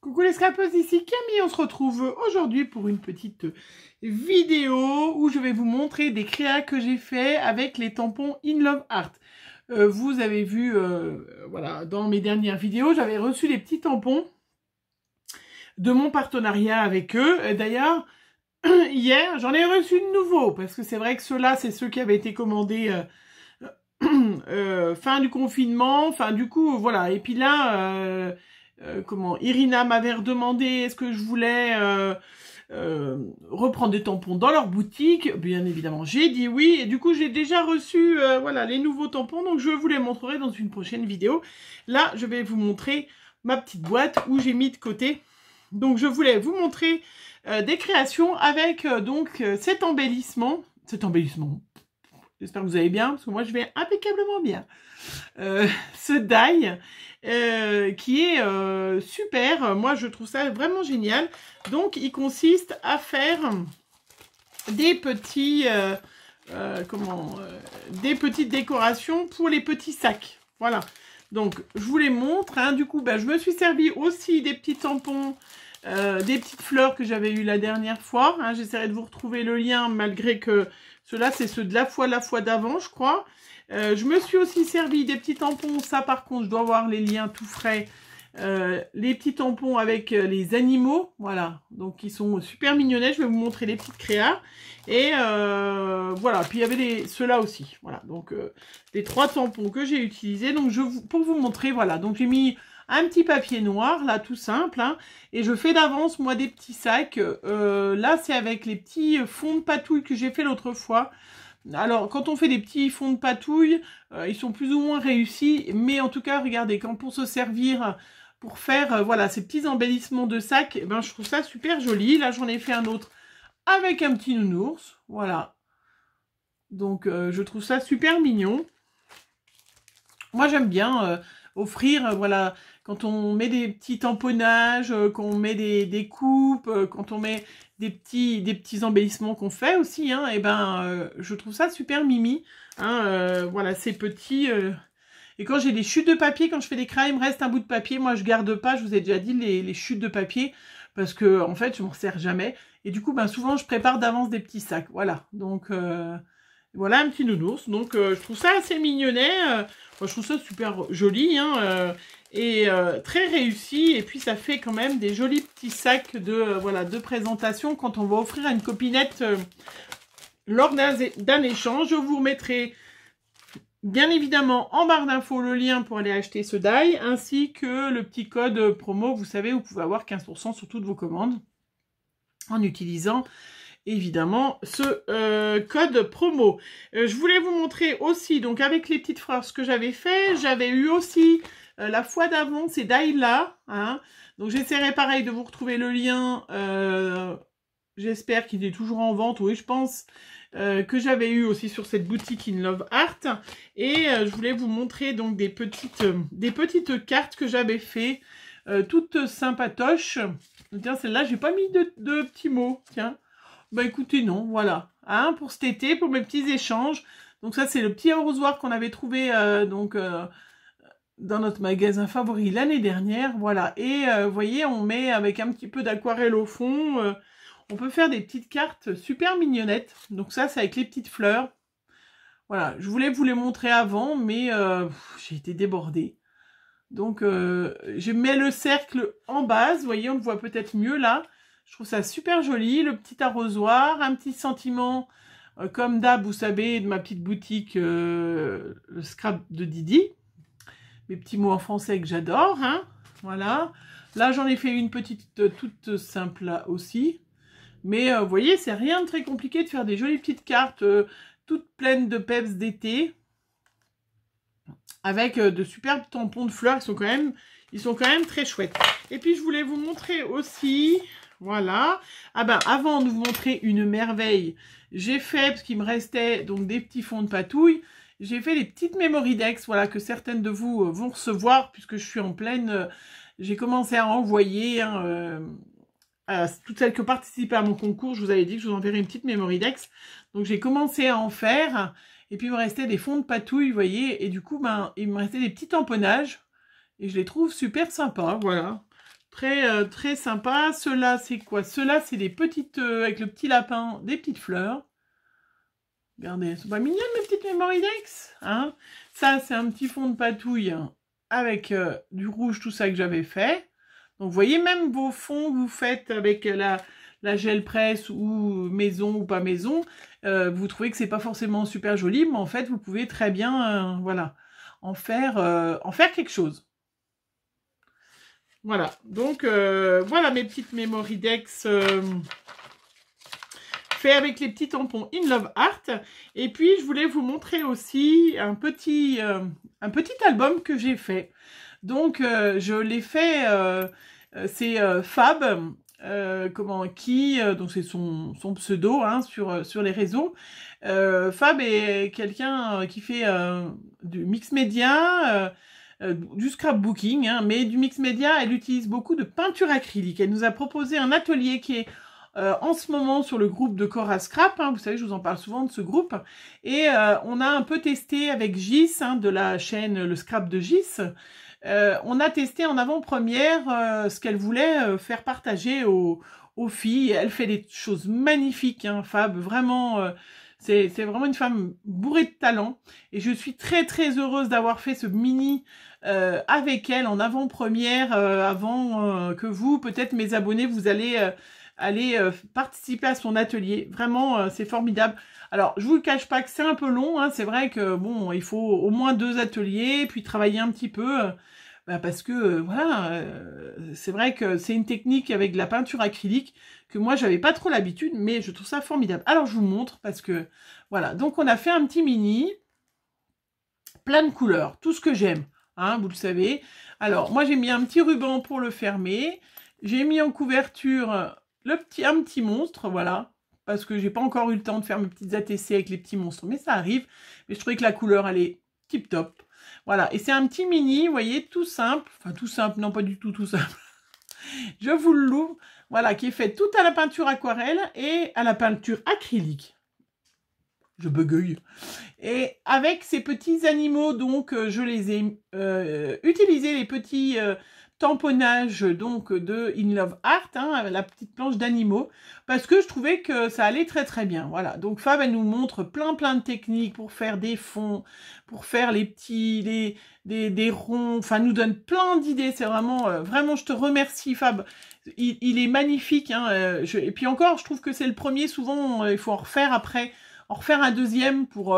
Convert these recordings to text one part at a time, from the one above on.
Coucou les scrapeuses, ici Camille, on se retrouve aujourd'hui pour une petite vidéo où je vais vous montrer des créas que j'ai fait avec les tampons In Love Art. Vous avez vu, voilà, dans mes dernières vidéos, j'avais reçu les petits tampons de mon partenariat avec eux. D'ailleurs, hier, j'en ai reçu de nouveaux, parce que c'est vrai que ceux-là, c'est ceux qui avaient été commandés fin du confinement, enfin du coup, voilà. Et puis là... Irina m'avait redemandé est-ce que je voulais reprendre des tampons dans leur boutique. Bien évidemment, j'ai dit oui. Et du coup, j'ai déjà reçu voilà, les nouveaux tampons. Donc, je vous les montrerai dans une prochaine vidéo. Là, je vais vous montrer ma petite boîte où j'ai mis de côté. Donc, je voulais vous montrer des créations avec cet embellissement. J'espère que vous allez bien, parce que moi, je vais impeccablement bien. Ce die qui est super. Moi, je trouve ça vraiment génial. Donc, il consiste à faire des petits, des petites décorations pour les petits sacs. Voilà. Donc, je vous les montre. Hein. Du coup, je me suis servi aussi des petits tampons, des petites fleurs que j'avais eues la dernière fois. Hein. J'essaierai de vous retrouver le lien, malgré que ceux-là, c'est ceux de la fois d'avant, je crois. Je me suis aussi servi des petits tampons, ça par contre je dois avoir les liens tout frais, les petits tampons avec les animaux, voilà, donc ils sont super mignonnets, je vais vous montrer les petites créas, et voilà, puis il y avait ceux-là aussi, voilà, donc les 3 tampons que j'ai utilisés, donc pour vous montrer, voilà, donc j'ai mis un petit papier noir, là, tout simple, hein, et je fais d'avance, moi, des petits sacs, là c'est avec les petits fonds de patouille que j'ai fait l'autre fois. Alors, quand on fait des petits fonds de patouille, ils sont plus ou moins réussis. Mais en tout cas, regardez, quand pour se servir, pour faire voilà, ces petits embellissements de sac, je trouve ça super joli. Là, j'en ai fait un autre avec un petit nounours. Voilà. Donc, je trouve ça super mignon. Moi, j'aime bien offrir, voilà, quand on met des petits tamponnages, qu'on met des coupes, quand on met des petits embellissements qu'on fait aussi, hein, et je trouve ça super mimi. Hein, voilà, ces petits... Et quand j'ai des chutes de papier, quand je fais des crayons, il me reste un bout de papier. Moi, je garde pas, je vous ai déjà dit, les chutes de papier, parce que, en fait, je m'en sers jamais. Et du coup, souvent, je prépare d'avance des petits sacs. Voilà, donc... voilà un petit nounours, donc je trouve ça assez mignonnet, moi je trouve ça super joli, hein, et très réussi, et puis ça fait quand même des jolis petits sacs de présentation quand on va offrir à une copinette lors d'un échange. Je vous remettrai bien évidemment en barre d'infos le lien pour aller acheter ce die, ainsi que le petit code promo, vous savez, vous pouvez avoir 15% sur toutes vos commandes en utilisant évidemment ce code promo. Je voulais vous montrer aussi, donc avec les petites fleurs, ce que j'avais fait. J'avais eu aussi la fois d'avant ces die-là. Hein. Donc j'essaierai pareil de vous retrouver le lien. J'espère qu'il est toujours en vente. Oui, je pense que j'avais eu aussi sur cette boutique In Love Art. Et je voulais vous montrer donc des petites cartes que j'avais fait, toutes sympatoches. Tiens, celle-là, j'ai pas mis de petits mots. Tiens. Écoutez, non, voilà. Hein, pour cet été, pour mes petits échanges. Donc ça, c'est le petit arrosoir qu'on avait trouvé dans notre magasin favori l'année dernière. Voilà. Et vous voyez, on met avec un petit peu d'aquarelle au fond. On peut faire des petites cartes super mignonnettes. Donc ça, c'est avec les petites fleurs. Voilà. Je voulais vous les montrer avant, mais j'ai été débordée. Donc, je mets le cercle en base. Vous voyez, on le voit peut-être mieux là. Je trouve ça super joli, le petit arrosoir, un petit sentiment, comme d'hab, vous savez, de ma petite boutique, le scrap de Didi. Mes petits mots en français que j'adore, hein, voilà. Là, j'en ai fait une petite toute simple là aussi. Mais vous voyez, c'est rien de très compliqué de faire des jolies petites cartes, toutes pleines de peps d'été. Avec de superbes tampons de fleurs, ils sont quand même très chouettes. Et puis, je voulais vous montrer aussi... Voilà. Avant de vous montrer une merveille, j'ai fait, parce qu'il me restait donc des petits fonds de patouille, j'ai fait les petites Memoridex, voilà, que certaines de vous vont recevoir, puisque je suis en pleine... j'ai commencé à envoyer, hein, à toutes celles qui participaient à mon concours, je vous avais dit que je vous enverrais une petite Memoridex. Donc j'ai commencé à en faire, et puis il me restait des fonds de patouille, vous voyez, et du coup, il me restait des petits tamponnages, et je les trouve super sympas, voilà. Très sympa. Ceux-là, c'est quoi? Ceux-là, c'est des petites, avec le petit lapin, des petites fleurs. Regardez, elles sont pas mignonnes, mes petites Mémoridex, hein? Ça, c'est un petit fond de patouille avec du rouge, tout ça que j'avais fait. Donc, vous voyez, même vos fonds que vous faites avec la gel presse ou maison ou pas maison, vous trouvez que c'est pas forcément super joli, mais en fait, vous pouvez très bien, voilà, en faire quelque chose. Voilà, donc voilà mes petites Mémoridex fait avec les petits tampons In Love Art. Et puis je voulais vous montrer aussi un petit album que j'ai fait. Donc je l'ai fait, c'est Fab, donc c'est son pseudo hein, sur les réseaux. Fab est quelqu'un qui fait du mix média, du scrapbooking, hein, mais du mix média, elle utilise beaucoup de peinture acrylique. Elle nous a proposé un atelier qui est en ce moment sur le groupe de Cora Scrap, hein, vous savez, je vous en parle souvent de ce groupe, et on a un peu testé avec Gis, hein, de la chaîne Le Scrap de Gis, on a testé en avant-première ce qu'elle voulait faire partager aux filles. Elle fait des choses magnifiques, hein, Fab, vraiment... c'est vraiment une femme bourrée de talent et je suis très heureuse d'avoir fait ce mini avec elle en avant-première avant que vous, peut-être mes abonnés, vous allez aller participer à son atelier. Vraiment, c'est formidable. Alors, je vous le cache pas que c'est un peu long, hein. C'est vrai que bon, il faut au moins 2 ateliers, puis travailler un petit peu, parce que voilà, c'est vrai que c'est une technique avec de la peinture acrylique que moi j'avais pas trop l'habitude, mais je trouve ça formidable. Alors je vous montre parce que voilà, donc on a fait un petit mini, plein de couleurs, tout ce que j'aime, hein, vous le savez. Alors moi j'ai mis un petit ruban pour le fermer, j'ai mis en couverture un petit monstre, voilà, parce que j'ai pas encore eu le temps de faire mes petites ATC avec les petits monstres, mais ça arrive. Mais je trouvais que la couleur elle est tip top. Voilà, et c'est un petit mini, vous voyez, tout simple, enfin tout simple, non pas du tout simple. Je vous l'ouvre, voilà, qui est fait tout à la peinture aquarelle et à la peinture acrylique. Je bugueille. Et avec ces petits animaux, donc je les ai utilisés, les petits tamponnage donc de In Love Art, hein, la petite planche d'animaux, parce que je trouvais que ça allait très bien. Voilà, donc Fab, elle nous montre plein de techniques pour faire des fonds, pour faire les petits, des ronds, enfin, nous donne plein d'idées. C'est vraiment, vraiment, je te remercie Fab. Il est magnifique, hein, et puis encore, je trouve que c'est le premier, souvent, il faut en refaire après, en refaire un deuxième pour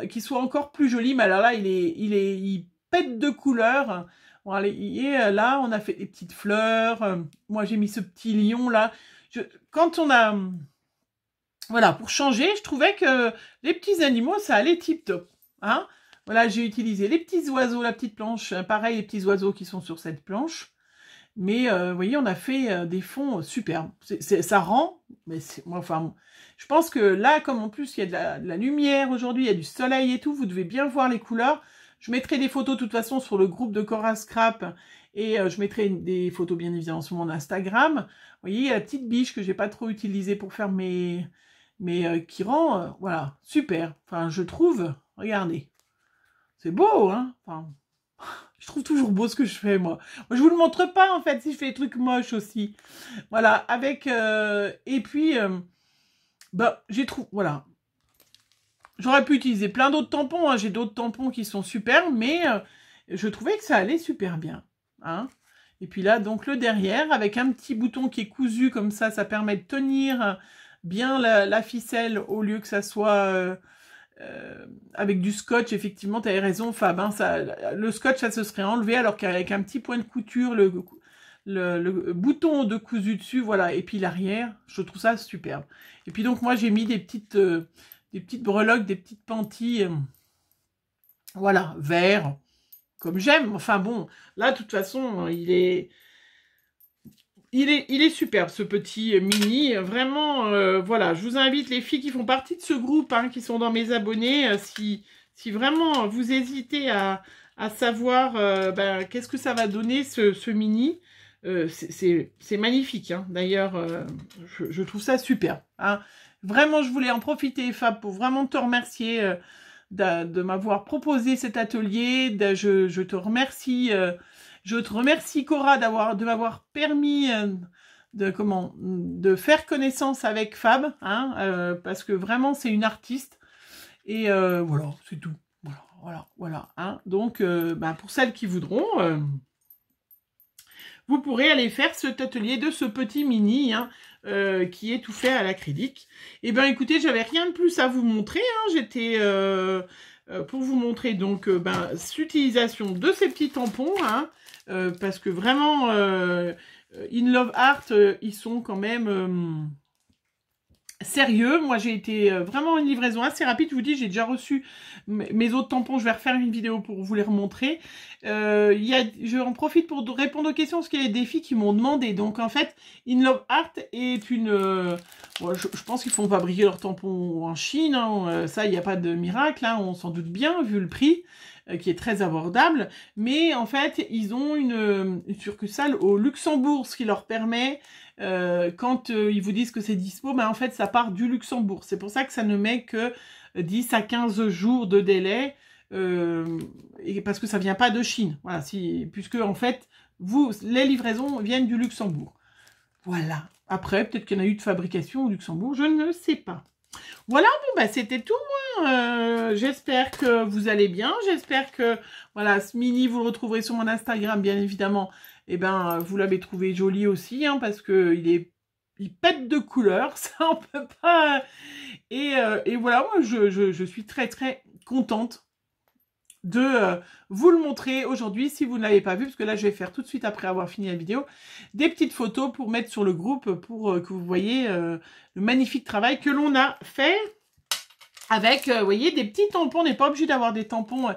qu'il soit encore plus joli, mais alors là, il pète de couleurs. Bon, allez, et là, on a fait des petites fleurs. Moi, j'ai mis ce petit lion là. Quand on a... Voilà, pour changer, je trouvais que les petits animaux, ça allait tip top. Hein, voilà, j'ai utilisé les petits oiseaux, la petite planche. Pareil, les petits oiseaux qui sont sur cette planche. Mais vous voyez, on a fait des fonds superbes. Ça rend... Mais moi, enfin, je pense que là, comme en plus, il y a de la lumière aujourd'hui, il y a du soleil et tout, vous devez bien voir les couleurs. Je mettrai des photos de toute façon sur le groupe de Cora Scrap et je mettrai des photos bien évidemment sur mon Instagram. Vous voyez, il y a la petite biche que j'ai pas trop utilisée pour faire mes qui rend, voilà, super. Enfin, je trouve, regardez, c'est beau, hein. Enfin, je trouve toujours beau ce que je fais, moi. Moi, je vous le montre pas, en fait, si je fais des trucs moches aussi. Voilà, avec... et puis, bah, j'ai trouvé... Voilà. J'aurais pu utiliser plein d'autres tampons, hein. J'ai d'autres tampons qui sont super, mais je trouvais que ça allait super bien. Hein. Et puis là, donc le derrière, avec un petit bouton qui est cousu comme ça permet de tenir bien la ficelle au lieu que ça soit avec du scotch. Effectivement, tu avais raison, Fab. Hein, le scotch, ça se serait enlevé, alors qu'avec un petit point de couture, le bouton de cousu dessus, voilà. Et puis l'arrière, je trouve ça superbe. Et puis donc, moi, j'ai mis des petites breloques, des petites pantilles, voilà, vert, comme j'aime. Enfin bon, là, de toute façon, il est superbe, ce petit mini. Vraiment, voilà, je vous invite, les filles qui font partie de ce groupe, hein, qui sont dans mes abonnés, si vraiment vous hésitez à savoir qu'est-ce que ça va donner, ce mini, c'est magnifique. Hein. D'ailleurs, je trouve ça super. Hein. Vraiment, je voulais en profiter, Fab, pour vraiment te remercier de m'avoir proposé cet atelier. Je te remercie Je te remercie Cora de m'avoir permis de faire connaissance avec Fab, hein, parce que vraiment c'est une artiste. Et voilà, c'est tout. Voilà. Hein. Donc, pour celles qui voudront, vous pourrez aller faire cet atelier de ce petit mini, hein, qui est tout fait à l'acrylique. Et bien, écoutez, j'avais rien de plus à vous montrer. Hein. J'étais pour vous montrer donc l'utilisation de ces petits tampons, hein, parce que vraiment, In Love Art, ils sont quand même sérieux. Moi, j'ai été vraiment une livraison assez rapide. Je vous dis, j'ai déjà reçu mes autres tampons. Je vais refaire une vidéo pour vous les remontrer. Je en profite pour répondre aux questions, parce qu'il y a des filles qui m'ont demandé. Donc, en fait, In Love Art est une... je pense qu'ils font fabriquer leurs tampons en Chine. Hein. Ça, il n'y a pas de miracle. Hein. On s'en doute bien, vu le prix, qui est très abordable. Mais, en fait, ils ont une succursale au Luxembourg, ce qui leur permet... quand ils vous disent que c'est dispo, en fait, ça part du Luxembourg. C'est pour ça que ça ne met que 10 à 15 jours de délai, et parce que ça vient pas de Chine. Voilà, puisque, en fait, les livraisons viennent du Luxembourg. Voilà. Après, peut-être qu'il y en a eu de fabrication au Luxembourg, je ne sais pas. Voilà, bon, c'était tout, moi. J'espère que vous allez bien. J'espère que, voilà, ce mini, vous le retrouverez sur mon Instagram, bien évidemment. Et vous l'avez trouvé joli aussi, hein, parce que il pète de couleurs, ça on peut pas. Et voilà, moi je suis très très contente de vous le montrer aujourd'hui, si vous ne l'avez pas vu, parce que là je vais faire tout de suite après avoir fini la vidéo des petites photos pour mettre sur le groupe, pour que vous voyez le magnifique travail que l'on a fait avec, vous voyez, des petits tampons. On n'est pas obligé d'avoir des tampons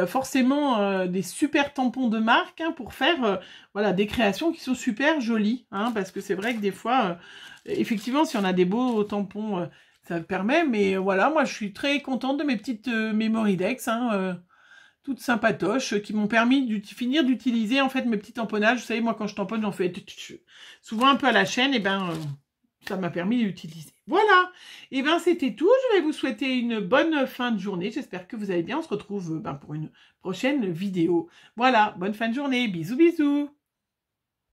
forcément des super tampons de marque, hein, pour faire voilà, des créations qui sont super jolies, hein, parce que c'est vrai que des fois, effectivement, si on a des beaux tampons, ça permet, mais voilà, moi je suis très contente de mes petites Memory-Dex, hein, toutes sympatoches, qui m'ont permis de finir d'utiliser en fait mes petits tamponnages. Vous savez, moi quand je tamponne, j'en fais souvent un peu à la chaîne, et ça m'a permis d'utiliser. Voilà, et c'était tout. Je vais vous souhaiter une bonne fin de journée. J'espère que vous allez bien. On se retrouve pour une prochaine vidéo. Voilà, bonne fin de journée. Bisous, bisous.